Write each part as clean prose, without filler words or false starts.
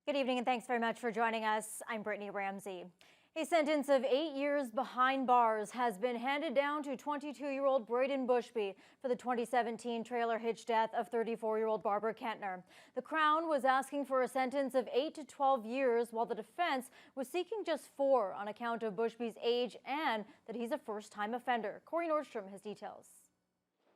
Good evening and thanks very much for joining us. I'm Brittany Ramsey. A sentence of 8 years behind bars has been handed down to 22-year-old Braden Bushby for the 2017 trailer hitch death of 34-year-old Barbara Kentner. The Crown was asking for a sentence of 8 to 12 years, while the defense was seeking just 4 on account of Bushby's age and that he's a first-time offender. Corey Nordstrom has details.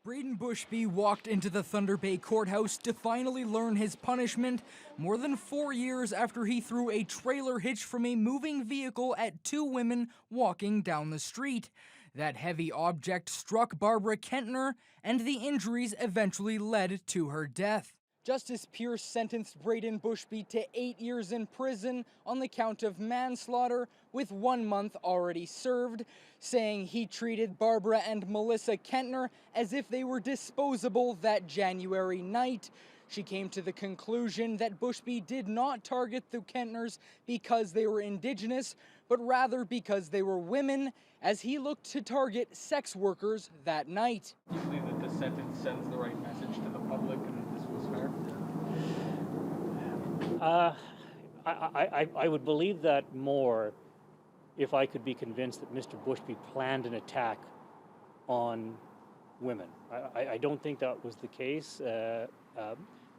Braden Bushby walked into the Thunder Bay courthouse to finally learn his punishment more than 4 years after he threw a trailer hitch from a moving vehicle at 2 women walking down the street. That heavy object struck Barbara Kentner, and the injuries eventually led to her death. Justice Pierce sentenced Braden Bushby to 8 years in prison on the count of manslaughter, with 1 month already served, saying he treated Barbara and Melissa Kentner as if they were disposable that January night. She came to the conclusion that Bushby did not target the Kentners because they were Indigenous, but rather because they were women, as he looked to target sex workers that night. Do you believe that this sentence sends the right message to the public and that this was fair? I would believe that more if I could be convinced that Mr. Bushby planned an attack on women. I don't think that was the case.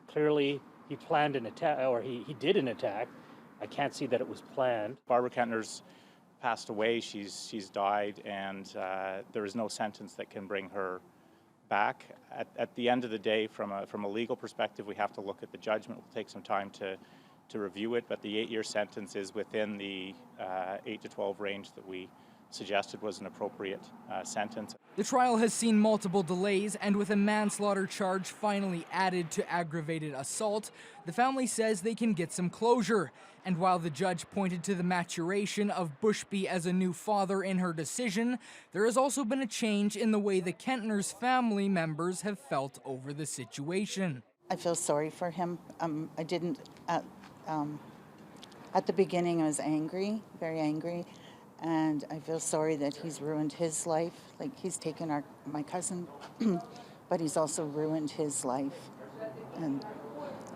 Clearly, he planned an attack, or he did an attack. I can't see that it was planned. Barbara Kentner's passed away. She's died, and there is no sentence that can bring her back. At the end of the day, from a legal perspective, we have to look at the judgment. It will take some time to review it, but the 8-year sentence is within the 8 to 12 range that we suggested was an appropriate sentence. The trial has seen multiple delays, and with a manslaughter charge finally added to aggravated assault, the family says they can get some closure. And while the judge pointed to the maturation of Bushby as a new father in her decision, there has also been a change in the way the Kentners' family members have felt over the situation. I feel sorry for him. I didn't, at the beginning I was angry, very angry. And I feel sorry that he's ruined his life. Like, he's taken my cousin, but he's also ruined his life. And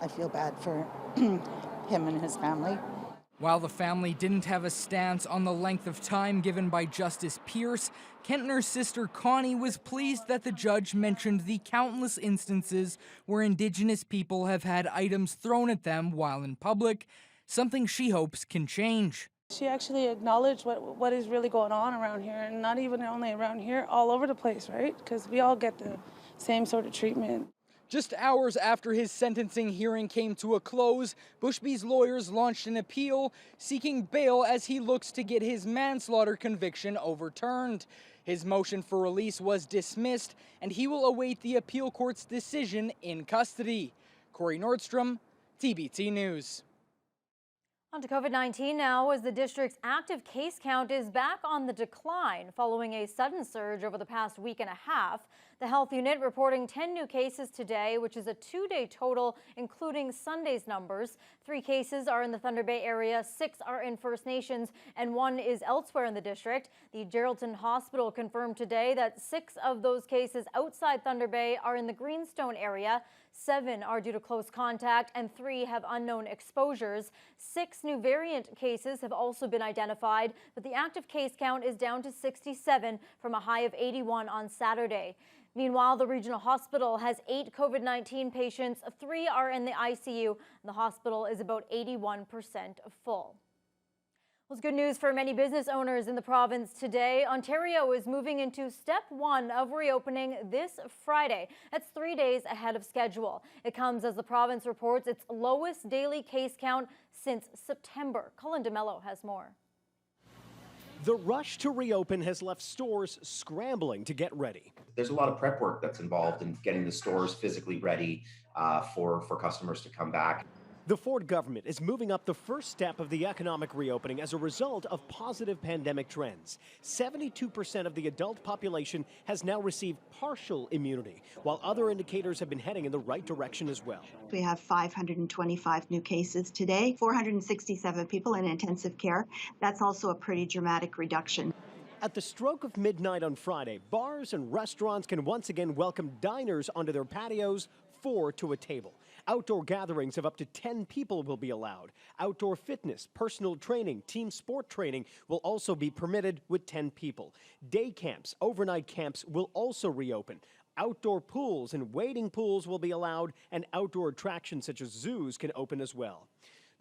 I feel bad for him and his family. While the family didn't have a stance on the length of time given by Justice Pierce, Kentner's sister Connie was pleased that the judge mentioned the countless instances where Indigenous people have had items thrown at them while in public, something she hopes can change. She actually acknowledged what is really going on around here, and not even only around here, all over the place, right? Because we all get the same sort of treatment. Just hours after his sentencing hearing came to a close, Bushby's lawyers launched an appeal seeking bail as he looks to get his manslaughter conviction overturned. His motion for release was dismissed, and he will await the appeal court's decision in custody. Corey Nordstrom, TBT News. On to COVID-19 now, as the district's active case count is back on the decline following a sudden surge over the past week and a half. The health unit reporting 10 new cases today, which is a 2-day total, including Sunday's numbers. 3 cases are in the Thunder Bay area, 6 are in First Nations, and 1 is elsewhere in the district. The Geraldton Hospital confirmed today that 6 of those cases outside Thunder Bay are in the Greenstone area. 7 are due to close contact and 3 have unknown exposures. 6 new variant cases have also been identified, but the active case count is down to 67 from a high of 81 on Saturday. Meanwhile, the regional hospital has 8 COVID-19 patients. 3 are in the ICU, and the hospital is about 81% full. Well, it's good news for many business owners in the province today. Ontario is moving into step 1 of reopening this Friday. That's 3 days ahead of schedule. It comes as the province reports its lowest daily case count since September. Colin DeMello has more. The rush to reopen has left stores scrambling to get ready. There's a lot of prep work that's involved in getting the stores physically ready for customers to come back. The Ford government is moving up the first step of the economic reopening as a result of positive pandemic trends. 72% of the adult population has now received partial immunity, while other indicators have been heading in the right direction as well. We have 525 new cases today, 467 people in intensive care. That's also a pretty dramatic reduction. At the stroke of midnight on Friday, bars and restaurants can once again welcome diners onto their patios, 4 to a table. Outdoor gatherings of up to 10 people will be allowed. Outdoor fitness, personal training, team sport training will also be permitted with 10 people. Day camps, overnight camps will also reopen. Outdoor pools and wading pools will be allowed, and outdoor attractions such as zoos can open as well.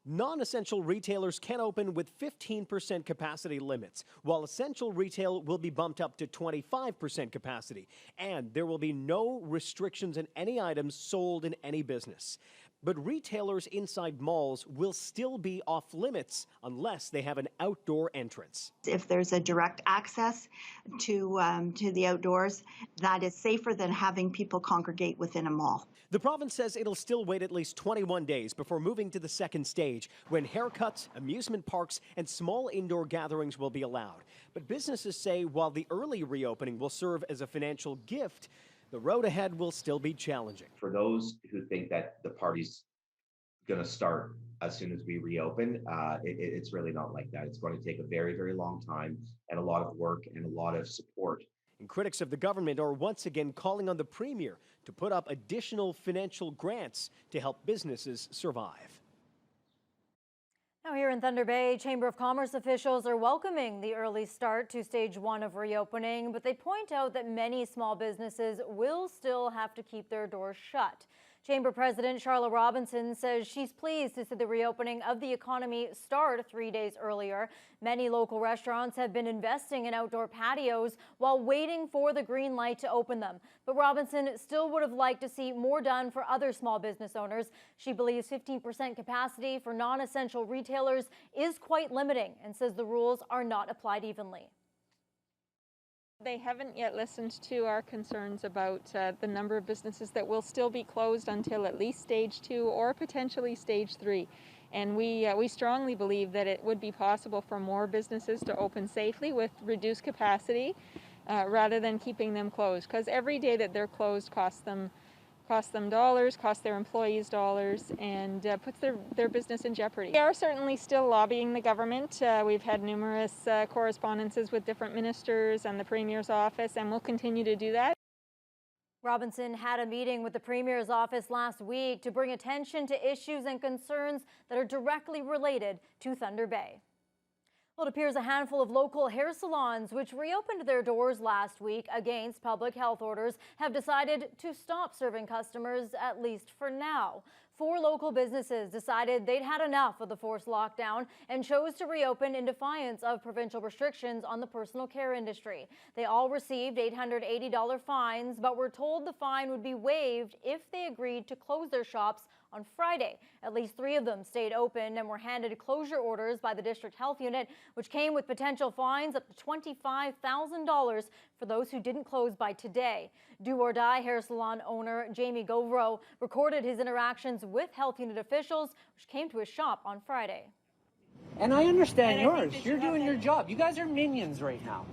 Non-essential retailers can open with 15% capacity limits, while essential retail will be bumped up to 25% capacity. And there will be no restrictions on any items sold in any business. But retailers inside malls will still be off limits unless they have an outdoor entrance. If there's a direct access to the outdoors, that is safer than having people congregate within a mall. The province says it'll still wait at least 21 days before moving to the second stage, when haircuts, amusement parks, and small indoor gatherings will be allowed. But businesses say while the early reopening will serve as a financial gift, the road ahead will still be challenging. For those who think that the party's going to start as soon as we reopen, it's really not like that. It's going to take a very, very long time and a lot of work and a lot of support. And critics of the government are once again calling on the Premier to put up additional financial grants to help businesses survive. Now here in Thunder Bay, Chamber of Commerce officials are welcoming the early start to stage 1 of reopening, but they point out that many small businesses will still have to keep their doors shut. Chamber President Charlotte Robinson says she's pleased to see the reopening of the economy start 3 days earlier. Many local restaurants have been investing in outdoor patios while waiting for the green light to open them. But Robinson still would have liked to see more done for other small business owners. She believes 15% capacity for non-essential retailers is quite limiting and says the rules are not applied evenly. They haven't yet listened to our concerns about the number of businesses that will still be closed until at least stage 2 or potentially stage 3. And we strongly believe that it would be possible for more businesses to open safely with reduced capacity rather than keeping them closed, because every day that they're closed costs them dollars, costs their employees dollars, and puts their business in jeopardy. We are certainly still lobbying the government. We've had numerous correspondences with different ministers and the Premier's office, and we'll continue to do that. Robinson had a meeting with the Premier's office last week to bring attention to issues and concerns that are directly related to Thunder Bay. Well, it appears a handful of local hair salons, which reopened their doors last week against public health orders, have decided to stop serving customers, at least for now. 4 local businesses decided they'd had enough of the forced lockdown and chose to reopen in defiance of provincial restrictions on the personal care industry. They all received $880 fines, but were told the fine would be waived if they agreed to close their shops on Friday. At least 3 of them stayed open and were handed closure orders by the district health unit, which came with potential fines up to $25,000 for those who didn't close by today. Do or Die hair salon owner Jamie Govro recorded his interactions with health unit officials, which came to his shop on Friday. And I understand yours. You're doing your job. You guys are minions right now.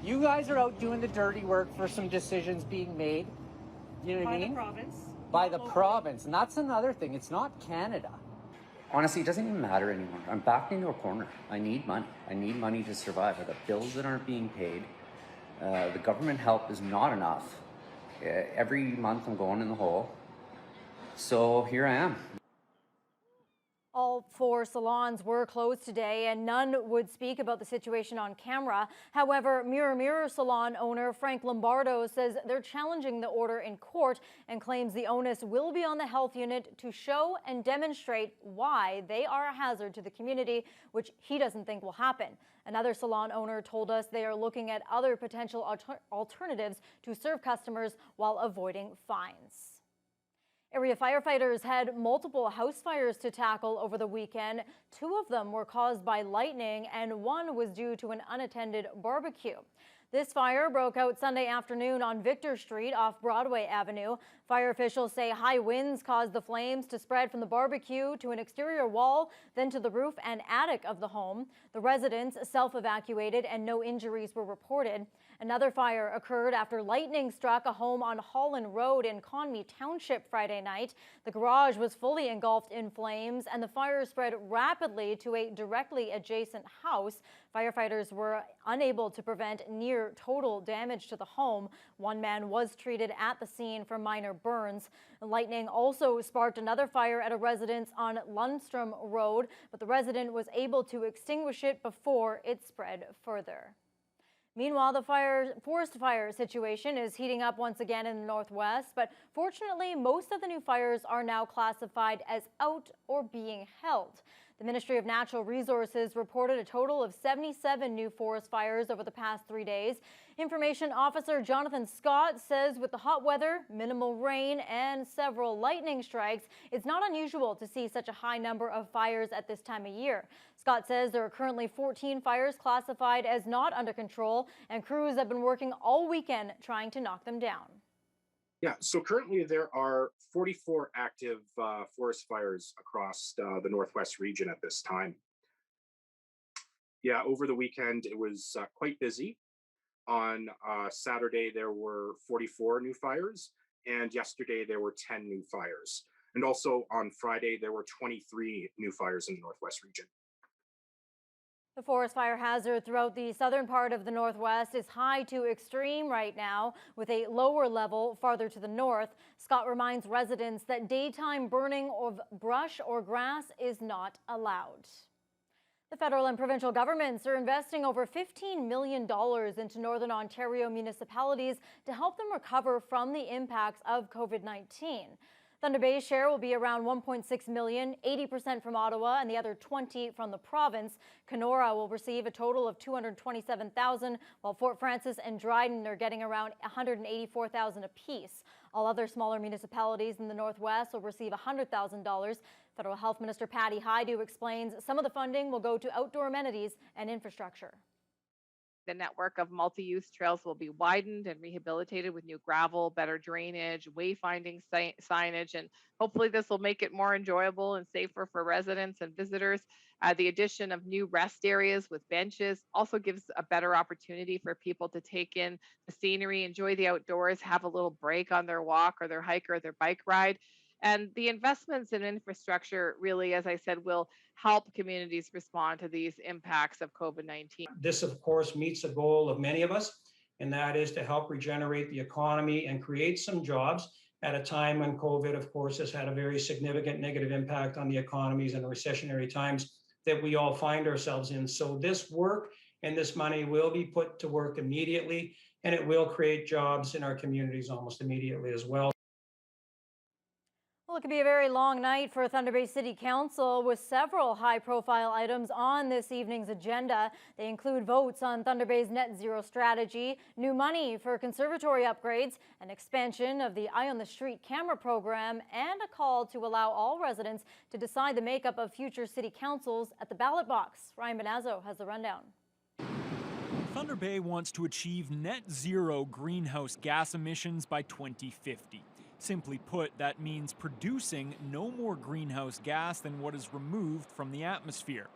You guys are out doing the dirty work for some decisions being made. You know what I mean? By the province. By the province. And that's another thing. It's not Canada. Honestly, it doesn't even matter anymore. I'm backed into a corner. I need money. I need money to survive. I've got bills that aren't being paid. The government help is not enough. Every month I'm going in the hole. So here I am. All 4 salons were closed today, and none would speak about the situation on camera. However, Mirror salon owner Frank Lombardo says they're challenging the order in court and claims the onus will be on the health unit to show and demonstrate why they are a hazard to the community, which he doesn't think will happen. Another salon owner told us they are looking at other potential alternatives to serve customers while avoiding fines. Area firefighters had multiple house fires to tackle over the weekend. 2 of them were caused by lightning, and 1 was due to an unattended barbecue. This fire broke out Sunday afternoon on Victor Street off Broadway Avenue. Fire officials say high winds caused the flames to spread from the barbecue to an exterior wall, then to the roof and attic of the home. The residents self-evacuated and no injuries were reported. Another fire occurred after lightning struck a home on Holland Road in Conmee Township Friday night. The garage was fully engulfed in flames, and the fire spread rapidly to a directly adjacent house. Firefighters were unable to prevent near total damage to the home. One man was treated at the scene for minor burns. Lightning also sparked another fire at a residence on Lundstrom Road, but the resident was able to extinguish it before it spread further. Meanwhile, the forest fire situation is heating up once again in the Northwest, but fortunately, most of the new fires are now classified as out or being held. The Ministry of Natural Resources reported a total of 77 new forest fires over the past 3 days. Information Officer Jonathan Scott says with the hot weather, minimal rain, and several lightning strikes, it's not unusual to see such a high number of fires at this time of year. Scott says there are currently 14 fires classified as not under control, and crews have been working all weekend trying to knock them down. Yeah, so currently there are 44 active forest fires across the Northwest region at this time. Yeah, over the weekend it was quite busy. On Saturday there were 44 new fires, and yesterday there were 10 new fires. And also on Friday there were 23 new fires in the Northwest region. The forest fire hazard throughout the southern part of the Northwest is high to extreme right now, with a lower level farther to the north. Scott reminds residents that daytime burning of brush or grass is not allowed. The federal and provincial governments are investing over $15 million into Northern Ontario municipalities to help them recover from the impacts of COVID-19. Thunder Bay's share will be around $1.6 million, 80% from Ottawa and the other 20% from the province. Kenora will receive a total of $227,000, while Fort Frances and Dryden are getting around $184,000 apiece. All other smaller municipalities in the Northwest will receive $100,000. Federal Health Minister Patty Hajdu explains some of the funding will go to outdoor amenities and infrastructure. The network of multi-use trails will be widened and rehabilitated with new gravel, better drainage, wayfinding signage, and hopefully this will make it more enjoyable and safer for residents and visitors. The addition of new rest areas with benches also gives a better opportunity for people to take in the scenery, enjoy the outdoors, have a little break on their walk or their hike or their bike ride. And the investments in infrastructure really, as I said, will help communities respond to these impacts of COVID-19. This, of course, meets the goal of many of us, and that is to help regenerate the economy and create some jobs at a time when COVID, of course, has had a very significant negative impact on the economies and the recessionary times that we all find ourselves in. So this work and this money will be put to work immediately, and it will create jobs in our communities almost immediately as well. Well, it could be a very long night for Thunder Bay City Council with several high-profile items on this evening's agenda. They include votes on Thunder Bay's net zero strategy, new money for conservatory upgrades, an expansion of the Eye on the Street camera program, and a call to allow all residents to decide the makeup of future city councils at the ballot box. Ryan Benazzo has the rundown. Thunder Bay wants to achieve net zero greenhouse gas emissions by 2050. Simply put, that means producing no more greenhouse gas than what is removed from the atmosphere.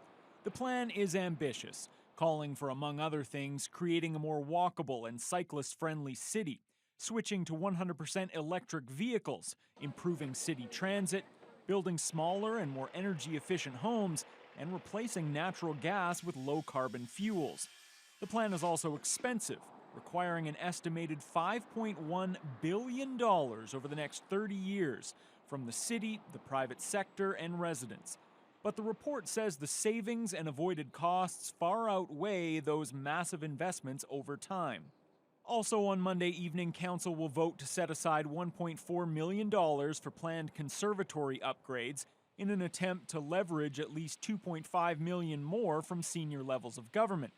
The plan is ambitious, calling for, among other things, creating a more walkable and cyclist-friendly city, switching to 100% electric vehicles, improving city transit, building smaller and more energy-efficient homes, and replacing natural gas with low-carbon fuels. The plan is also expensive, requiring an estimated $5.1 billion over the next 30 years from the city, the private sector, and residents. But the report says the savings and avoided costs far outweigh those massive investments over time. Also on Monday evening, Council will vote to set aside $1.4 million for planned conservatory upgrades in an attempt to leverage at least $2.5 million more from senior levels of government.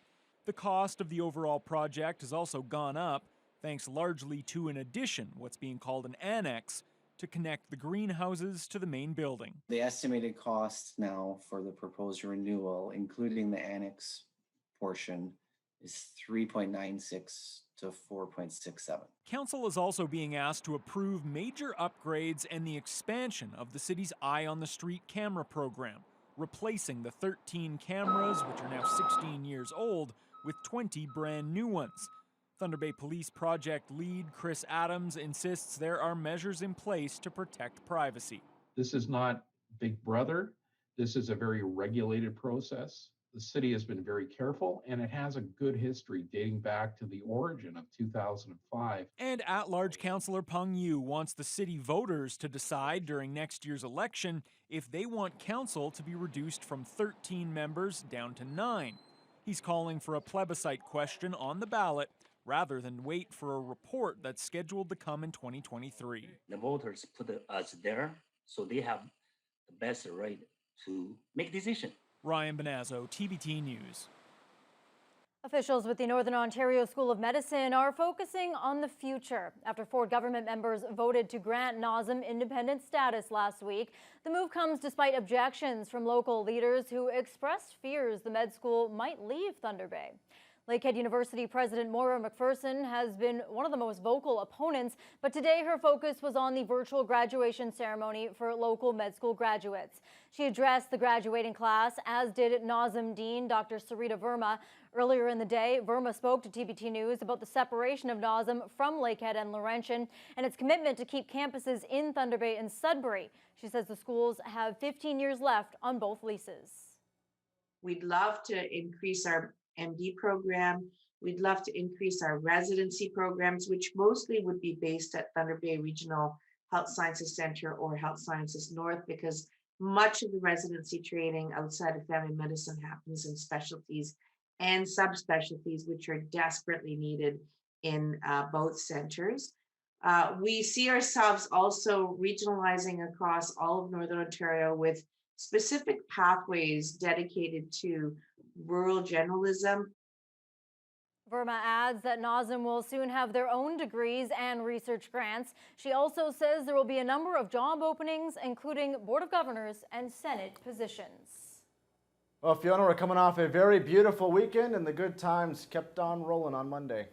The cost of the overall project has also gone up, thanks largely to an addition, what's being called an annex, to connect the greenhouses to the main building. The estimated cost now for the proposed renewal, including the annex portion, is $3.96 to $4.67. Council is also being asked to approve major upgrades and the expansion of the city's Eye on the Street camera program, replacing the 13 cameras, which are now 16 years old, with 20 brand new ones. Thunder Bay Police Project lead Chris Adams insists there are measures in place to protect privacy. This is not Big Brother. This is a very regulated process. The city has been very careful, and it has a good history dating back to the origin of 2005. And at-large Councillor Peng Yu wants the city voters to decide during next year's election if they want council to be reduced from 13 members down to 9. He's calling for a plebiscite question on the ballot rather than wait for a report that's scheduled to come in 2023. The voters put us there, so they have the best right to make decision. Ryan Benazzo, TBT News. Officials with the Northern Ontario School of Medicine are focusing on the future. After 4 government members voted to grant NOSM independent status last week, the move comes despite objections from local leaders who expressed fears the med school might leave Thunder Bay. Lakehead University President Maura McPherson has been one of the most vocal opponents, but today her focus was on the virtual graduation ceremony for local med school graduates. She addressed the graduating class, as did NOSM Dean Dr. Sarita Verma. Earlier in the day, Verma spoke to TBT News about the separation of NOSM from Lakehead and Laurentian and its commitment to keep campuses in Thunder Bay and Sudbury. She says the schools have 15 years left on both leases. We'd love to increase our MD program. We'd love to increase our residency programs, which mostly would be based at Thunder Bay Regional Health Sciences Center or Health Sciences North, because much of the residency training outside of family medicine happens in specialties and subspecialties, which are desperately needed in both centers. We see ourselves also regionalizing across all of Northern Ontario with specific pathways dedicated to rural generalism. Verma adds that NOSM will soon have their own degrees and research grants. She also says there will be a number of job openings, including Board of Governors and Senate positions. Well, Fiona, we're coming off a very beautiful weekend, and the good times kept on rolling on Monday.